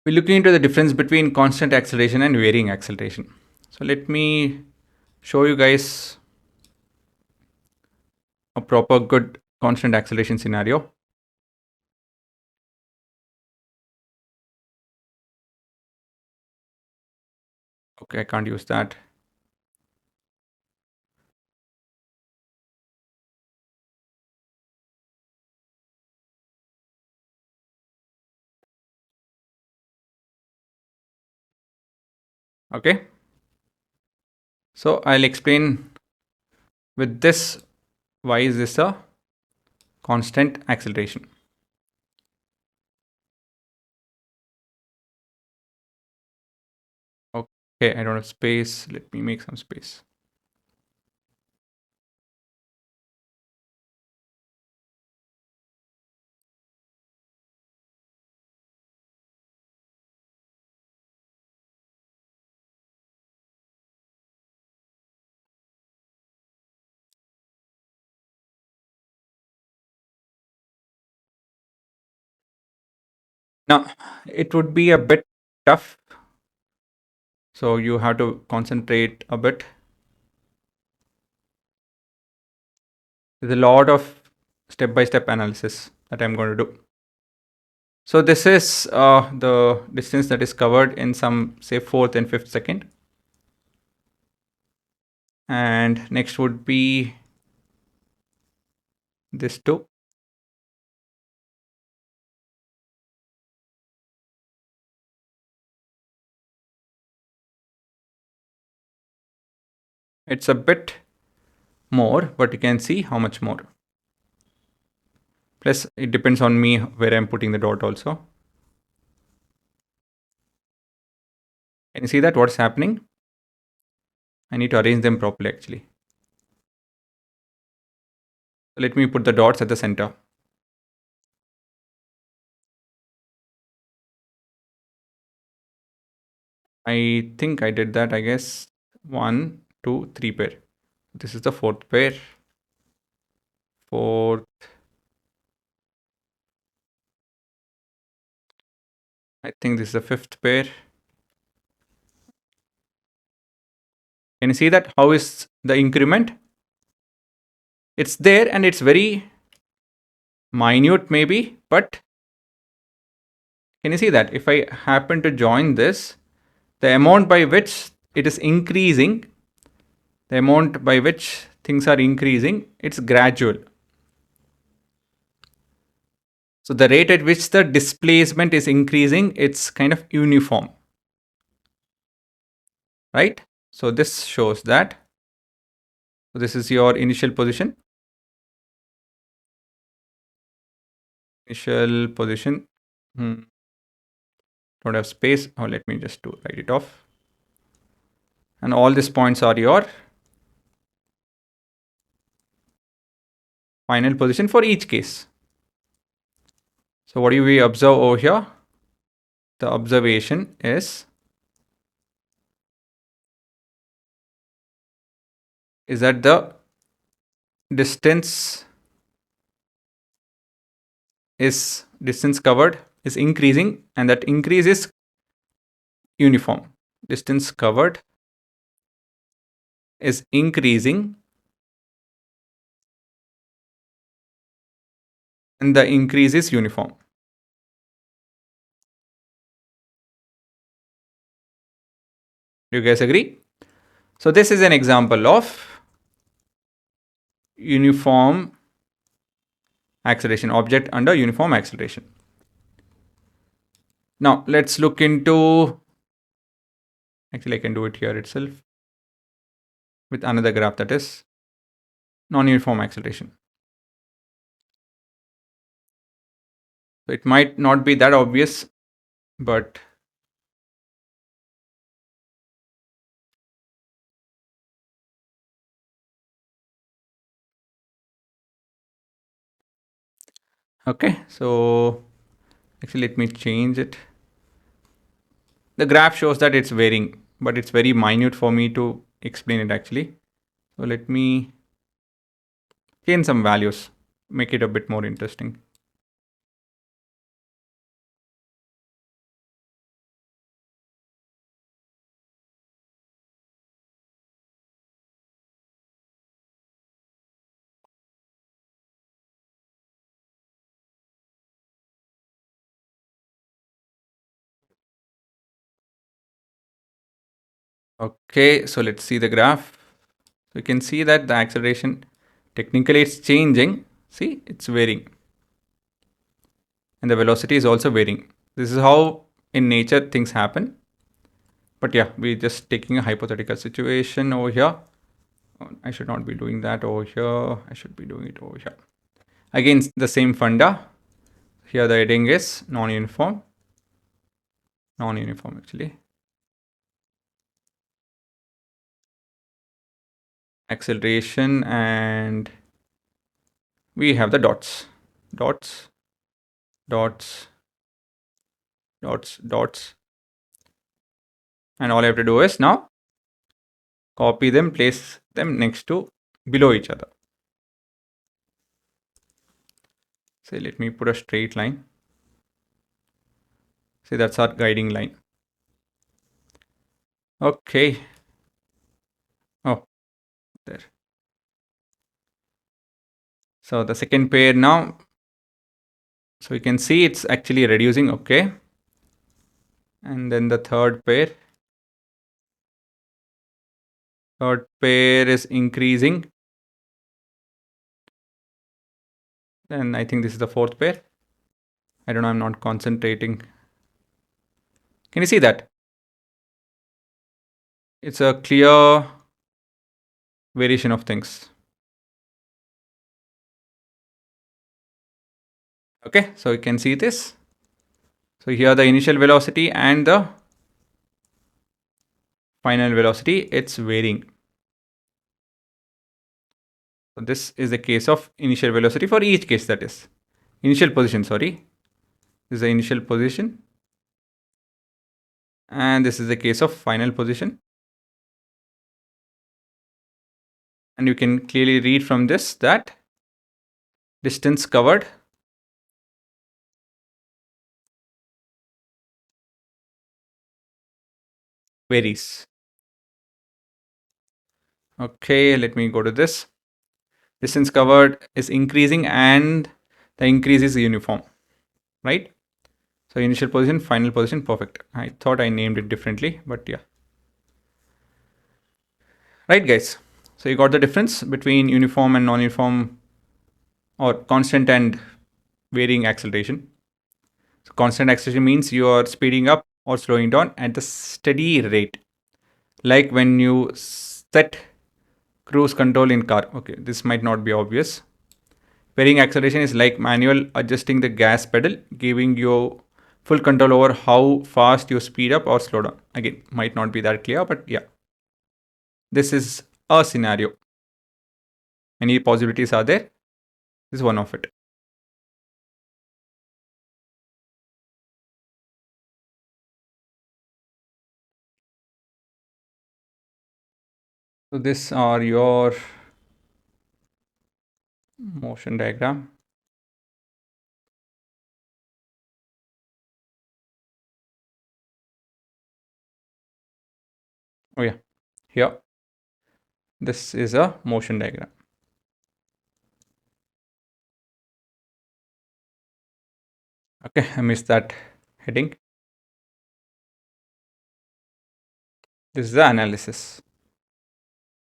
we're looking into the difference between constant acceleration and varying acceleration. So let me show you guys a proper good constant acceleration scenario. Okay, I can't use that. Okay. So I'll explain with this why is this a constant acceleration. Okay, I don't have space. Let me make some space. Now, it would be a bit tough, so you have to concentrate a bit. There's a lot of step-by-step analysis that I'm going to do. So this is the distance that is covered in some, say, 4th and 5th second. And next would be this too. It's a bit more, but you can see how much more. Plus, it depends on me where I'm putting the dot also. Can you see that what's happening? I need to arrange them properly actually. Let me put the dots at the center. I think I did that, I guess. 1, 2, 3 pair. This is the 4th pair. 4th. I think this is the 5th pair. Can you see that? How is the increment? It's there and it's very minute maybe, but can you see that? If I happen to join this, the amount by which it is increasing, the amount by which things are increasing, it's gradual. So the rate at which the displacement is increasing, it's kind of uniform, right? So this shows that. So this is your initial position. Initial position. Don't have space. Oh, let me just write it off. And all these points are your final position for each case. So what do we observe over here? The observation is that the distance covered is increasing, and that increase is uniform. Distance covered is increasing and the increase is uniform. Do you guys agree? So this is an example of uniform acceleration, object under uniform acceleration. Now let's look into, actually I can do it here itself with another graph, that is non-uniform acceleration. So it might not be that obvious, but okay. So actually let me change it. The graph shows that it's varying, but it's very minute for me to explain it actually. So let me change some values, make it a bit more interesting. Okay, so let's see the graph. So you can see that the acceleration, technically it's changing. See, it's varying. And the velocity is also varying. This is how in nature things happen. But yeah, we're just taking a hypothetical situation over here. Oh, I should not be doing that over here. I should be doing it over here. Again, the same funda. Here the heading is non-uniform. Non-uniform actually. Acceleration, and we have the dots. Dots, dots, dots, dots. And all I have to do is now copy them, place them next to below each other. Say, let me put a straight line. See, that's our guiding line. Okay. Oh, there. So the second pair now. So you can see it's actually reducing. Okay. And then the third pair. Third pair is increasing. And I think this is the fourth pair. I don't know. I'm not concentrating. Can you see that? It's a clear variation of things. Okay, so you can see this. So here the initial velocity and the final velocity, it's varying. So this is the case of initial velocity for each case, that is. Initial position, sorry. This is the initial position. And this is the case of final position. And you can clearly read from this that distance covered varies. Okay, let me go to this. Distance covered is increasing and the increase is uniform, right? So initial position, final position, perfect. I thought I named it differently, but yeah. Right, guys. So you got the difference between uniform and non-uniform, or constant and varying acceleration. So constant acceleration means you are speeding up or slowing down at the steady rate. Like when you set cruise control in car. Okay, this might not be obvious. Varying acceleration is like manual adjusting the gas pedal, giving you full control over how fast you speed up or slow down. Again, might not be that clear, but yeah. This is a scenario. Any possibilities are there? This is one of it. So these are your motion diagram. Oh yeah, here. This is a motion diagram. Okay, I missed that heading. This is the analysis.